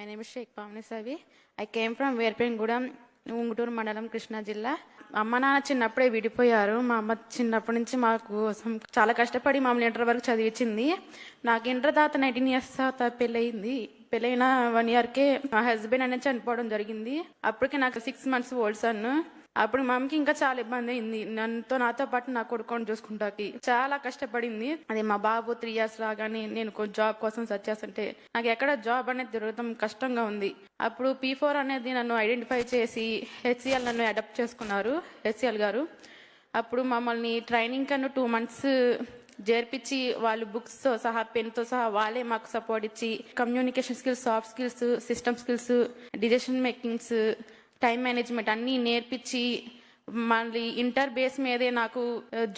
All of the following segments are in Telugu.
My name is Sheikh Pavni Savi. I came from Verpengudam, Unguturu మండలం కృష్ణా జిల్లా. అమ్మ నాన్న చిన్నప్పుడే విడిపోయారు. మా అమ్మ చిన్నప్పటి నుంచి మా కోసం చాలా కష్టపడి మమ్మల్ని ఇంటర్ వరకు చదివించింది. నాకు ఇంటర్ తర్వాత 19 years తర్వాత పెళ్ళైన 1 yearకే మా హస్బెండ్ అనేది చనిపోవడం జరిగింది. అప్పటికే నాకు 6 months ఓల్డ్ సన్. అప్పుడు మా అమ్మకి ఇంకా చాలా ఇబ్బంది అయింది. నాతో పాటు నా కొడుకుని చూసుకుంటాకి చాలా కష్టపడింది. అది మా బాబు 3 years రాగానే నేను జాబ్ కోసం సెర్చ్ చేస్తుంటే నాకు ఎక్కడ జాబ్ అనేది దొరకడం కష్టంగా ఉంది. అప్పుడు P4 అనేది నన్ను ఐడెంటిఫై చేసి HCL నన్ను అడాప్ట్ చేసుకున్నారు HCL గారు. అప్పుడు మమ్మల్ని ట్రైనింగ్ కన్నా 2 months చేర్పించి వాళ్ళు బుక్స్ తో సహా పెన్ తో సహా వాళ్ళే మాకు సపోర్ట్ ఇచ్చి communication skills, soft skills, system skills, decision makings, time management అన్నీ నేర్పించి మళ్ళీ ఇంటర్ బేస్ మీదే నాకు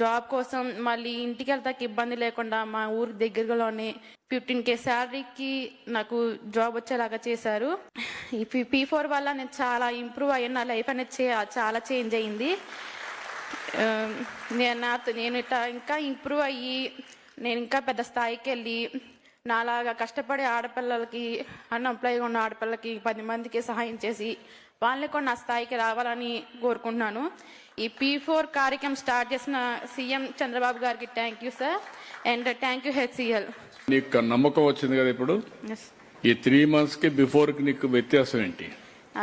జాబ్ కోసం మళ్ళీ ఇంటికి వెళ్తాకి ఇబ్బంది లేకుండా మా ఊరి దగ్గరలోనే 15K శాలరీకి నాకు జాబ్ వచ్చేలాగా చేశారు. ఈ P4 వల్ల నేను చాలా ఇంప్రూవ్ అయ్యి నా లైఫ్ అనేది చాలా చేంజ్ అయ్యింది. నేను ఇట్లా ఇంకా ఇంప్రూవ్ అయ్యి నేను ఇంకా పెద్ద స్థాయికి వెళ్ళి నాలాగా కష్టపడే ఆడపిల్లలకి, అన్ఎంప్లాయ్గా ఉన్న ఆడపిల్లలకి 10 మందికి సహాయం చేసి వాళ్ళని కూడా నా స్థాయికి రావాలని కోరుకుంటున్నాను. ఈ P4 కార్యక్రమం స్టార్ట్ చేసిన సీఎం చంద్రబాబు గారికి thank you sir, and thank you HCL. నీకు నమ్మకం వచ్చింది కదా ఇప్పుడు? ఈ 3 months కి బిఫోర్ కి నీకు వ్యత్యాసం ఏంటి?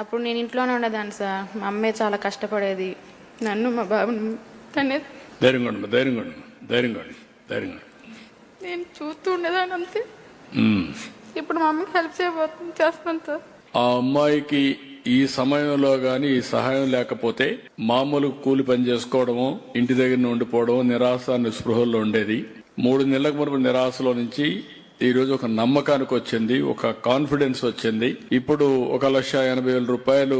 అప్పుడు నేను ఇంట్లోనే ఉండేదాన్ని సార్. మా అమ్మే చాలా కష్టపడేది. నన్ను మా బాబుని ధైర్యంగా నేను చూస్తూ ఉండేదాన్ని అంతే. ఇప్పుడు మా అమ్మకి హెల్ప్ చేస్తాను సార్. ఆ అమ్మాయికి ఈ సమయంలో గాని ఈ సహాయం లేకపోతే మామూలు కూలి పని చేసుకోవడము, ఇంటి దగ్గర ఉండిపోవడం, నిరాశ నిస్పృహల్లో ఉండేది. 3 నెలలకు మునుపు నిరాశలో నుంచి ఈ రోజు ఒక నమ్మకానికి వచ్చింది, ఒక కాన్ఫిడెన్స్ వచ్చింది. ఇప్పుడు 1,80,000 రూపాయలు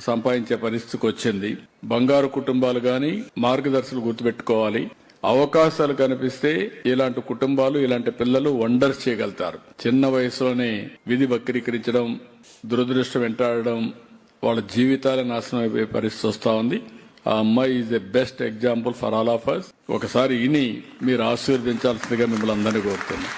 సంపాదించే పరిస్థితికి వచ్చింది. బంగారు కుటుంబాలు గాని మార్గదర్శకులు గుర్తుపెట్టుకోవాలి. అవకాశాలు కనిపిస్తే ఇలాంటి కుటుంబాలు, ఇలాంటి పిల్లలు వండర్స్ చేయగలుగుతారు. చిన్న వయసులోనే విధి వక్రీకరించడం, దురదృష్టం వెంటాడడం, వాళ్ళ జీవితాలే నాశనం అయిపోయే పరిస్థితి వస్తా ఉంది. ఆ అమ్మాయి is the best example for all of us. ఒకసారి ఇని మీరు ఆశీర్వదించాల్సిందిగా మిమ్మల్ని అందరినీ కోరుతున్నాను.